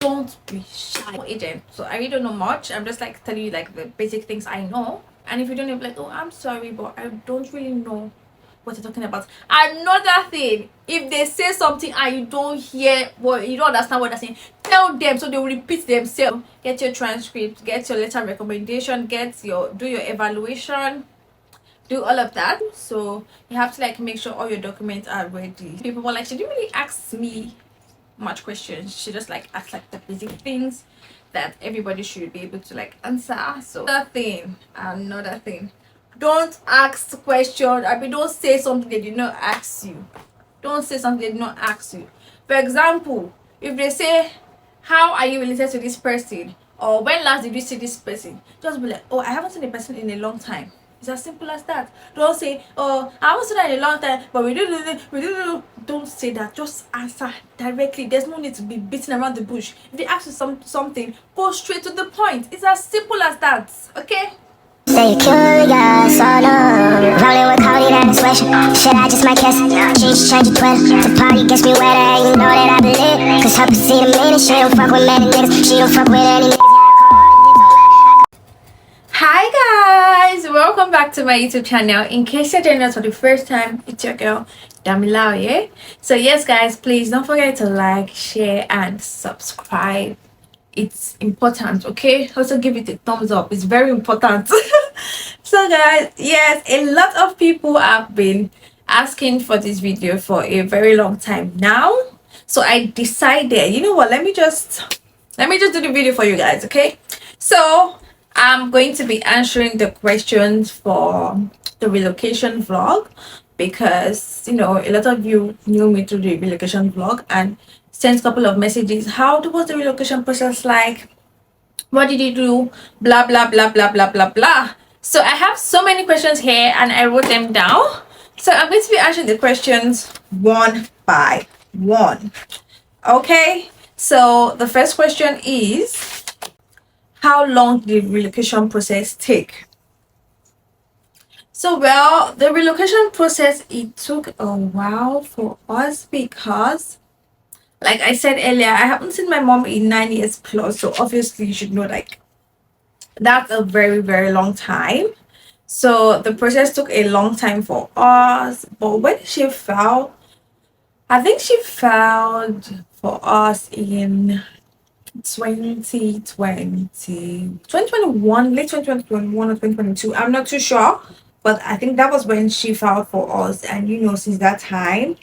don't be shy. Agent, so I really don't know much. I'm just like telling you like the basic things I know. And if you don't know, like, oh, I'm sorry, but I don't really know what you're talking about. Another thing, if they say something and you don't hear what, you don't understand what they're saying, tell them so they will repeat themselves. Get your transcript, get your letter recommendation, do your evaluation, do all of that. So you have to like make sure all your documents are ready. People were like, she didn't really ask me much questions. She just like asked like the basic things that everybody should be able to like answer. So another thing, don't ask questions. I mean, don't say something they did not ask you. Don't say something they did not ask you. For example, if they say, how are you related to this person, or when last did you see this person, just be like, oh, I haven't seen the person in a long time. It's as simple as that. Don't say, oh, I haven't seen that in a long time, but we do. Don't say that. Just answer directly. There's no need to be beating around the bush. If they ask you something, go straight to the point. It's as simple as that. Okay? Say you're curious, oh no. Rolling with Cody, that is wish. Shit, I just might kiss. Change your Twitter. The party gets me wetter, you know that I believe. Cause her pussy the minute, she don't fuck with many niggas. She don't fuck with any niggas. Hi guys, welcome back to my YouTube channel. In case you're joining us for the first time, it's your girl Damilao, yeah? So yes guys, please don't forget to like, share and subscribe. It's important, okay? Also give it a thumbs up. It's very important. So guys, yes, a lot of people have been asking for this video for a very long time now. So I decided, you know what, let me just do the video for you guys, okay? So I'm going to be answering the questions for the relocation vlog because, you know, a lot of you knew me through the relocation vlog and sent a couple of messages. How was the relocation process like? What did you do? Blah, blah, blah, blah, blah, blah, blah. So I have so many questions here and I wrote them down. So I'm going to be answering the questions one by one. Okay, so the first question is, how long did the relocation process take? So well, the relocation process, it took a while for us because, like I said earlier, I haven't seen my mom in 9 years plus, so obviously you should know like that's a very, very long time. So the process took a long time for us. But when she filed, I think she filed for us in 2021, late 2021 or 2022. I'm not too sure, but I think that was when she filed for us. And you know, since that time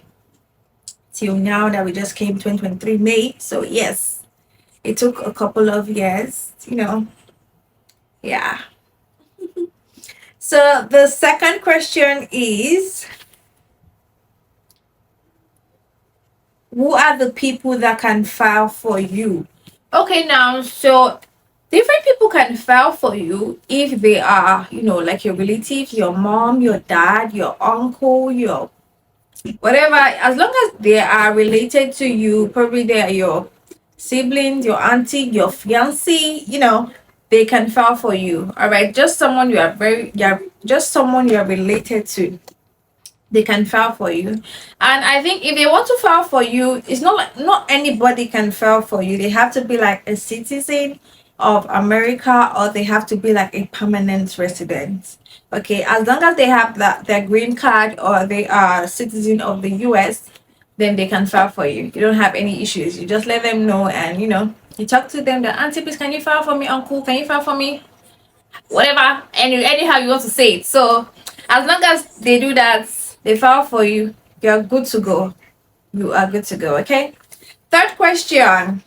till now that we just came 2023 May. So yes, it took a couple of years, you know. Yeah. So the second question is, who are the people that can file for you? Okay, now, so different people can file for you if they are, you know, like your relatives, your mom, your dad, your uncle, your whatever. As long as they are related to you, probably they are your siblings, your auntie, your fiance, you know, they can file for you. All right, just someone you are just someone you are related to, they can file for you. And I think if they want to file for you, it's not like not anybody can file for you. They have to be like a citizen of America, or they have to be like a permanent resident. Okay, as long as they have their green card or they are citizen of the US, then they can file for you. You don't have any issues. You just let them know, and you know, you talk to them. The auntie, please, can you file for me? Uncle, can you file for me? Whatever, anyhow you want to say it. So as long as they do that, they file for you, you're good to go. You are good to go. Okay, third question,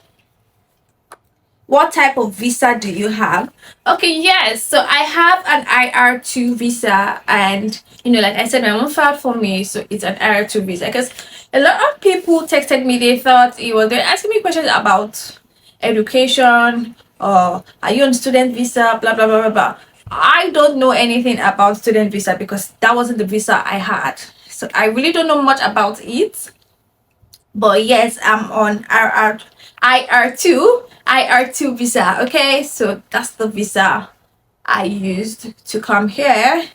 what type of visa do you have? Okay, yes, so I have an IR2 visa, and you know, like I said, my mom filed for me, so it's an IR2 visa. Because a lot of people texted me, they thought they're asking me questions about education, or are you on student visa, blah blah blah blah blah. I don't know anything about student visa because that wasn't the visa I had, so I really don't know much about it. But yes, I'm on IR2 visa. Okay, so that's the visa I used to come here.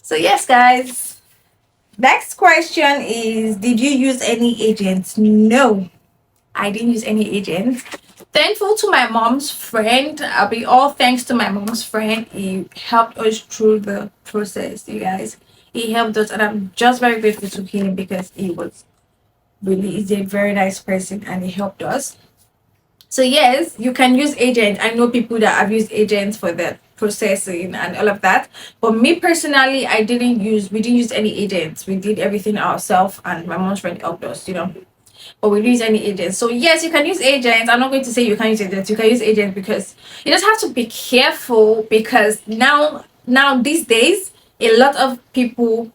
So yes guys, next question is, did you use any agents? No, I didn't use any agents. thankful to my mom's friend. I'll be all thanks to my mom's friend. He helped us through the process, you guys. He helped us, and I'm just very grateful to him because he's a very nice person and he helped us. So yes, you can use agents. I know people that have used agents for the processing and all of that. But me personally, we didn't use any agents. We did everything ourselves and my mom's friend helped us, But we didn't use any agents. So yes, you can use agents. I'm not going to say you can use agents. You can use agents because you just have to be careful because now these days a lot of people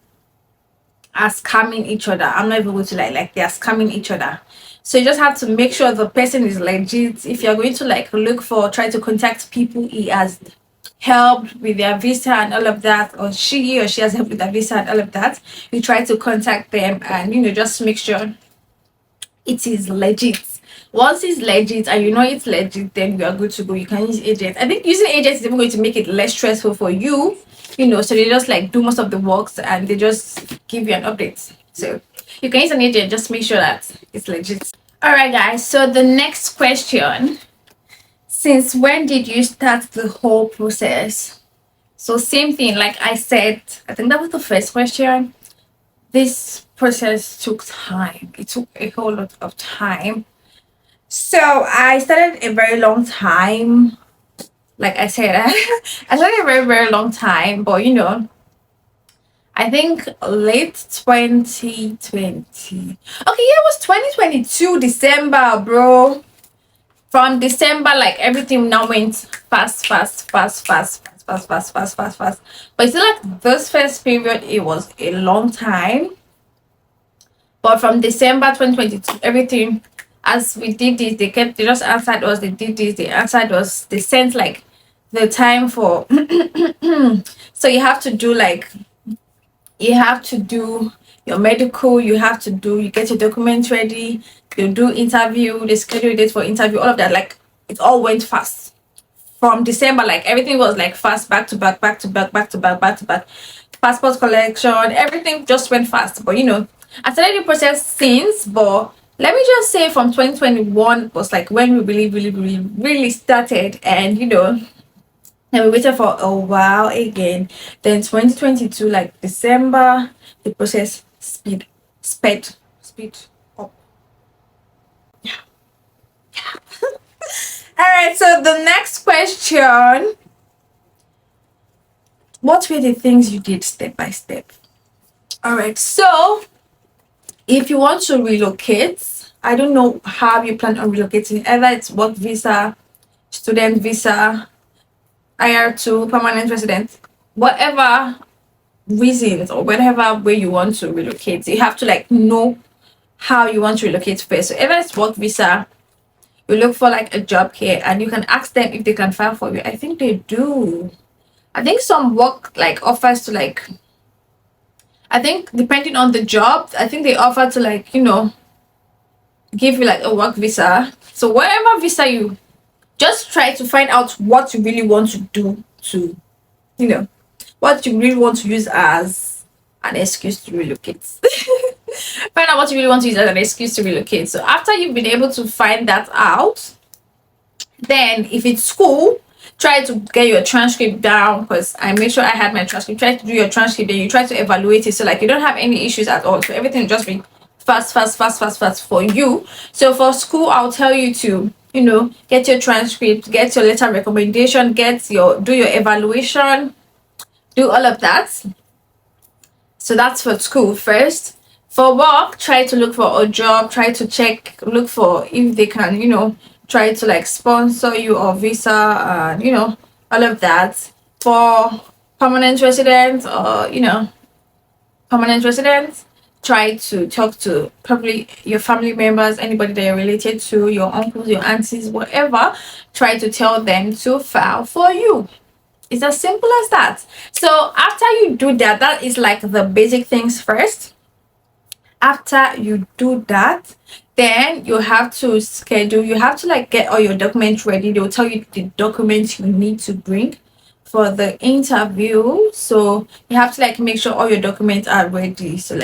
are scamming each other. I'm not even going to like they are scamming each other. So you just have to make sure the person is legit. If you're going to try to contact people he has helped with their visa and all of that, or she has helped with their visa and all of that, you try to contact them and just make sure it is legit. Once it's legit and you know it's legit, then you are good to go. You can use agents. I think using agents is even going to make it less stressful for you, so they just do most of the works and they just give you an update. So you can use an agent, just make sure that it's legit. All right, guys. So the next question: since when did you start the whole process? So same thing, like I said, I think that was the first question. This process took time. It took a whole lot of time. So I started a very long time. Like I said, I started a very, very long time, but I think late 2020. Okay, yeah, it was 2022 December, bro. From December, like everything now went fast, fast, fast, fast, fast, fast, fast, fast, fast, fast. But it's like this first period, it was a long time. But from December 2022, everything, as we did this, they just answered us, they did this, they answered us, they sent like the time for so you have to do your medical, you get your documents ready, you do interview, they schedule date for interview, all of that. Like it all went fast. From December, like everything was like fast, back to back, back to back, back to back, back to back. Passport collection, everything just went fast. But I started the process since, but let me just say from 2021 was like when we really, really, really, really started, and and we waited for a while again. Then 2022, like December, the process speed up. Yeah. All right. So the next question: what were the things you did step by step? All right. So if you want to relocate, I don't know how you plan on relocating. Either it's work visa, student visa, IR2, permanent resident, whatever reasons or whatever way you want to relocate, you have to know how you want to relocate first. So if it's work visa, you look for like a job here and you can ask them if they can file for you. I think they do. I think some work offers to I think depending on the job, I think they offer to give you like a work visa. So whatever visa you just try to find out what you really want to do to what you really want to use as an excuse to relocate. Find out what you really want to use as an excuse to relocate. So after you've been able to find that out, then if it's school, try to get your transcript down, because I made sure I had my transcript. Try to do your transcript, then you try to evaluate it so you don't have any issues at all. So everything will just be fast, fast, fast, fast, fast for you. So for school, I'll tell you to get your transcript, get your letter of recommendation, do your evaluation, do all of that. So that's for school first. For work, try to look for a job, try to look for if they can try to sponsor you or visa and all of that. For permanent residents or permanent residents, try to talk to probably your family members, anybody that you're related to, your uncles, your aunties, whatever. Try to tell them to file for you. It's as simple as that. So after you do that, that is like the basic things first. After you do that, then you have to get all your documents ready. They'll tell you the documents you need to bring for the interview. So you have to make sure all your documents are ready. So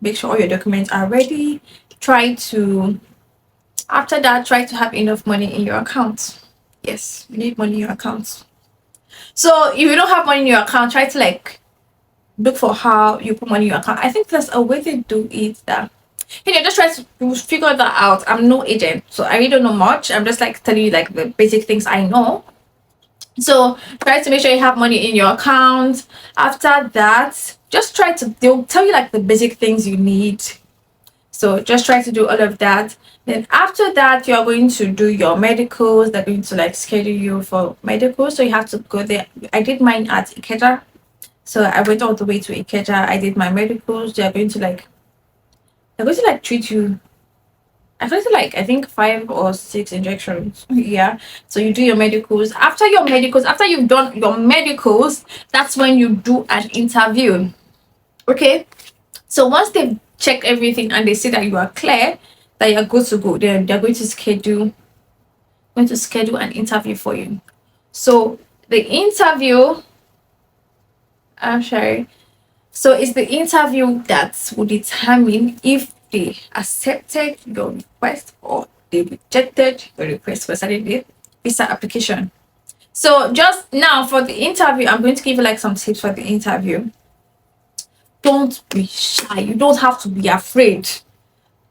make sure all your documents are ready. Try to After that, try to have enough money in your account. Yes, you need money in your account. So if you don't have money in your account, try to like look for how you put money in your account. I think there's a way to do it that just try to figure that out. I'm no agent, so I really don't know much. I'm just like telling you like the basic things I know. So try to make sure you have money in your account. After that, just try to, they'll tell you like the basic things you need. So just try to do all of that. Then after that, you're going to do your medicals. They're going to like schedule you for medicals. So you have to go there. I did mine at Ikeja. So I went all the way to Ikeja. I did my medicals. They're going to like treat you. I feel like I think 5 or 6 injections. Yeah. So you do your medicals. After you've done your medicals, that's when you do an interview. Okay. So once they've checked everything and they see that you are clear, that you're good to go, then they're going to schedule an interview for you. So the interview, I'm sorry. So it's the interview that will determine if they accepted your request or they rejected your request for certain visa application. So just now for the interview, I'm going to give you like some tips for the interview. Don't be shy. You don't have to be afraid.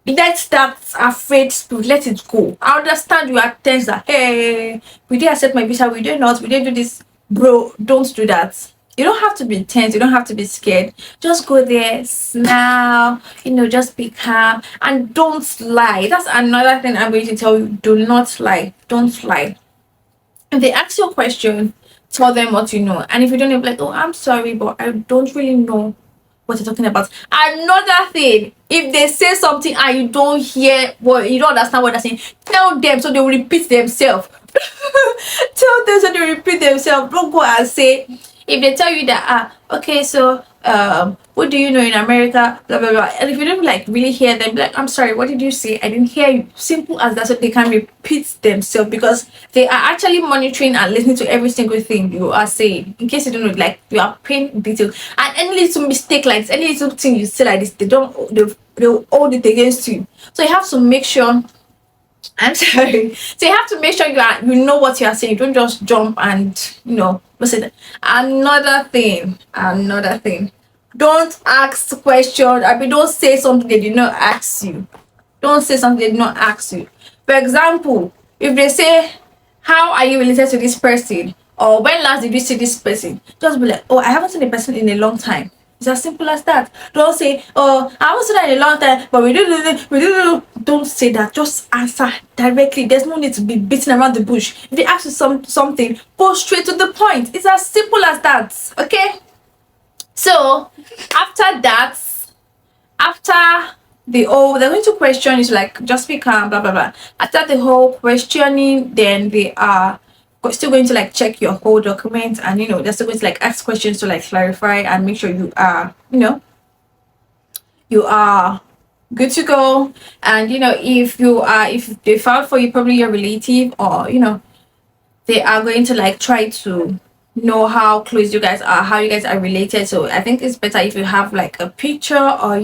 Let that afraid spirit, let it go. I understand you are tense that, hey, we didn't accept my visa, we did not, we didn't do this. Bro, don't do that. You don't have to be tense, you don't have to be scared. Just go there, smile, just be calm and don't lie. That's another thing I'm going to tell you. Do not lie. Don't lie. If they ask you a question, tell them what you know. And if you don't know, like, oh, I'm sorry, but I don't really know what you're talking about. Another thing, if they say something and you don't hear what, you don't understand what they're saying, tell them so they will repeat themselves. Tell them so they repeat themselves. Don't go and say, if they tell you that, okay, so what do you know in America, blah blah blah, and if you don't like really hear them, like, I'm sorry, what did you say? I didn't hear you. Simple as that. So they can repeat themselves, because they are actually monitoring and listening to every single thing you are saying. In case you don't know, like, you are paying details, and any little mistake, like this, any little thing you say like this, they'll hold it against you. So you have to make sure, I'm sorry. So you have to make sure you know what you are saying. Don't just jump and listen. Another thing. Don't ask questions. I mean, don't say something they did not ask you. Don't say something they did not ask you. For example, if they say, "How are you related to this person?" or "When last did you see this person?" just be like, "Oh, I haven't seen the person in a long time." It's as simple as that. Don't say, "Oh, I haven't seen that in a long time, but we do." Don't say that. Just answer directly. There's no need to be beating around the bush. If they ask you something, go straight to the point. It's as simple as that. Okay. So after that, after they're going to question you, like, just be calm, blah blah blah. After the whole questioning, then they are still going to like check your whole document, and they're still going to like ask questions to like clarify and make sure you are good to go. And if they filed for you, probably your relative, or they are going to like try to know how close you guys are, how you guys are related. So I think it's better if you have like a picture, or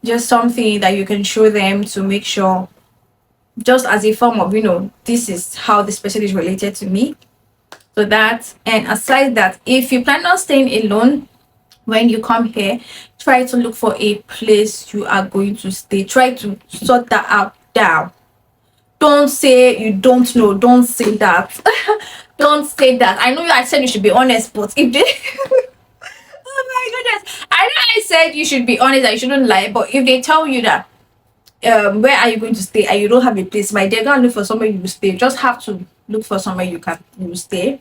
just something that you can show them to make sure, just as a form of this is how this person is related to me. So that, and aside that, if you plan on staying alone when you come here, try to look for a place you are going to stay. Try to sort that out down. Don't say you don't know. Don't say that. Don't say that. I know I said you should be honest, but if they oh my goodness, I know I said you should be honest, I shouldn't lie, but if they tell you that where are you going to stay and you don't have a place, my dear, go and look for somewhere you will stay. You just have to look for somewhere you will stay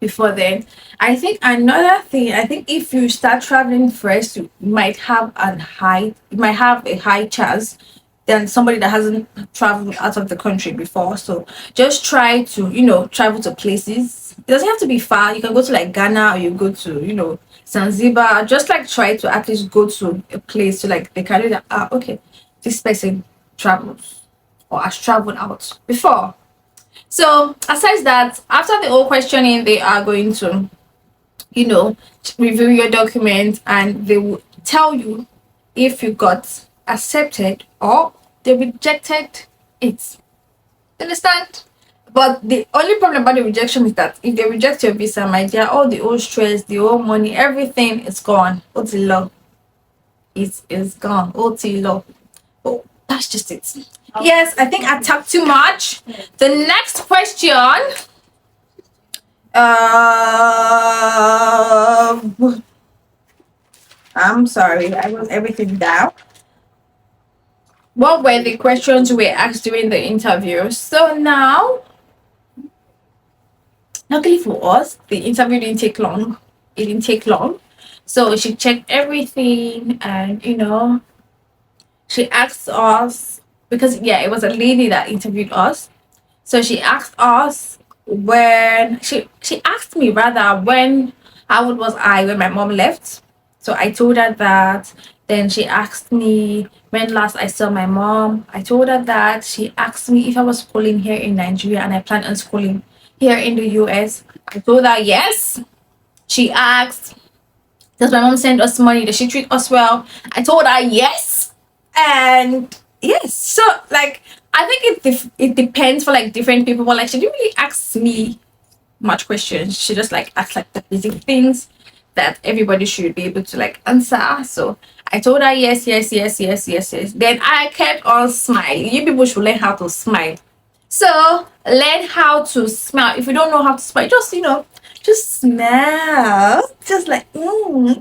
before then. I think another thing, I think if you start traveling first, you might have a high chance than somebody that hasn't traveled out of the country before. So just try to travel to places. It doesn't have to be far. You can go to like Ghana, or you go to Zanzibar. Just like try to at least go to a place to like they can do that. Okay, this person travels or has traveled out before. So aside that, after the whole questioning, they are going to review your document, and they will tell you if you got accepted or they rejected it. Understand? But the only problem about the rejection is that if they reject your visa, my dear, all the old stress, the old money, everything is gone. Otilo, it is gone. Otilo. Oh, that's just it. Yes, I think I talked too much. The next question. Uh, I'm sorry, I wrote everything down. What were the questions we asked during the interview? So now, luckily for us, the interview didn't take long. It didn't take long. So she checked everything and, she asked us, because, yeah, it was a lady that interviewed us. So she asked us when, she asked me rather, how old was I when my mom left? So I told her that. Then she asked me when last I saw my mom. I told her that. She asked me if I was schooling here in Nigeria and I plan on schooling here in the US. I told her yes. She asked, does my mom send us money? Does she treat us well? I told her yes. And yes, so like I think it depends for like different people. But like she didn't really ask me much questions. She just like asked like the basic things that everybody should be able to like answer. So I told her yes, yes, yes, yes, yes, yes. Then I kept on smiling. You people should learn how to smile. So learn how to smile. If you don't know how to smile, just just smile. Just like so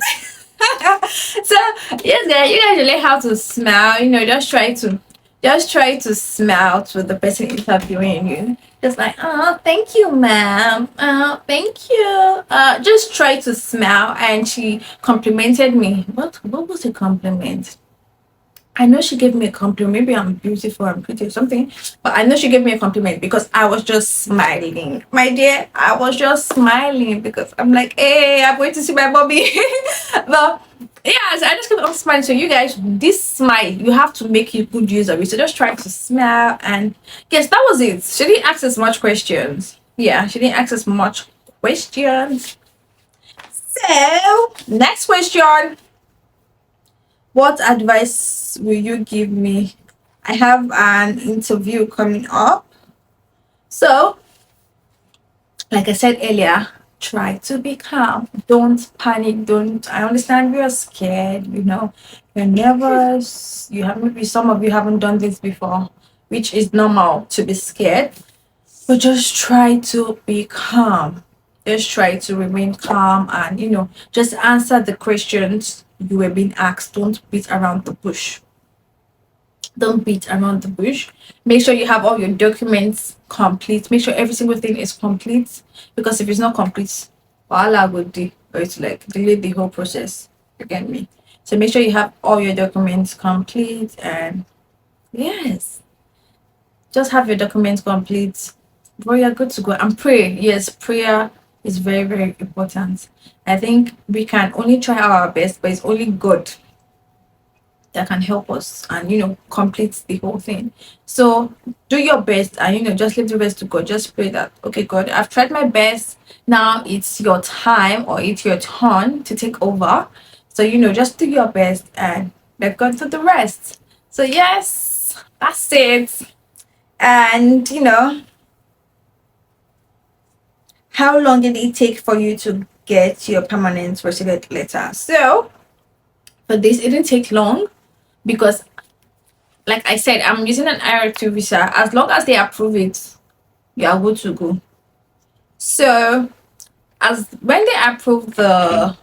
yes guys, you guys should learn how to smile. Just try to smile to the person interviewing you. Just like, oh, thank you, ma'am. Oh, thank you. Just try to smile. And she complimented me. What was a compliment? I know she gave me a compliment. Maybe I'm beautiful, I'm pretty or something. But I know she gave me a compliment because I was just smiling. My dear, I was just smiling because I'm like, hey, I'm going to see my mommy. But yeah, so I just kept on smiling. So you guys, this smile, you have to make a good use of it. So just try to smile. And yes, that was it. She didn't ask us much questions. Yeah, she didn't ask us much questions. So next question. What advice will you give me? I have an interview coming up. So, like I said earlier, try to be calm. Don't panic. I understand you're scared, you're nervous. You have maybe some of you haven't done this before, which is normal to be scared. But just try to be calm. Just try to remain calm and just answer the questions you were being asked. Don't beat around the bush. Don't beat around the bush. Make sure you have all your documents complete. Make sure every single thing is complete. Because if it's not complete, voila would do, or it's like delay the whole process. You get me? So make sure you have all your documents complete, and yes, just have your documents complete. Bro, you're good to go. And pray. Yes, prayer is very, very important. I think we can only try our best, but it's only God that can help us and complete the whole thing. So do your best and just leave the rest to God. Just pray that, okay, God, I've tried my best. Now it's your time, or it's your turn to take over. So just do your best and let God do the rest. So yes, that's it. And how long did it take for you to get your permanent resident letter? So for this, it didn't take long because, like I said, I'm using an IR2 visa. As long as they approve it, you are good to go. So as when they approve so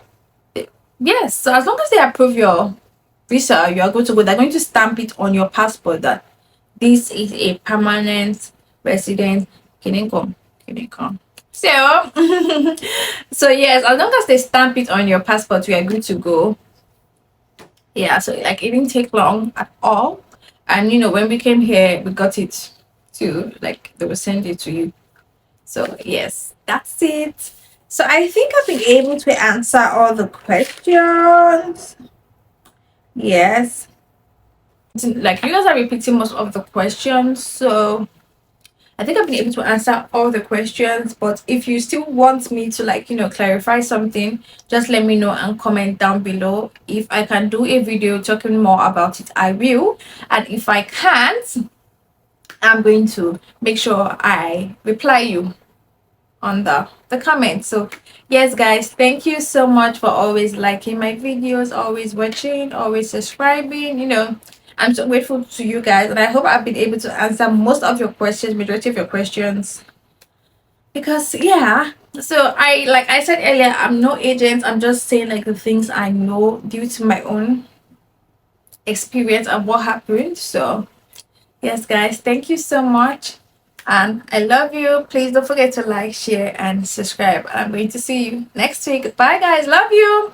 as long as they approve your visa, you are good to go. They're going to stamp it on your passport that this is a permanent resident. Can come. So so yes, as long as they stamp it on your passport, we are good to go. Yeah, so like it didn't take long at all. And when we came here, we got it to, like, they will send it to you. So yes, that's it. So I think I've been able to answer all the questions. Yes, like you guys are repeating most of the questions, so I think I've been able to answer all the questions. But if you still want me to, like, clarify something, just let me know and comment down below. If I can do a video talking more about it, I will. And if I can't, I'm going to make sure I reply you on the comments. So yes guys, thank you so much for always liking my videos, always watching, always subscribing. I'm so grateful to you guys, and I hope I've been able to answer most of your questions, majority of your questions, because yeah. So like I said earlier, I'm no agent. I'm just saying like the things I know due to my own experience and what happened. So yes, guys, thank you so much. And I love you. Please don't forget to like, share, and subscribe. I'm going to see you next week. Bye, guys. Love you.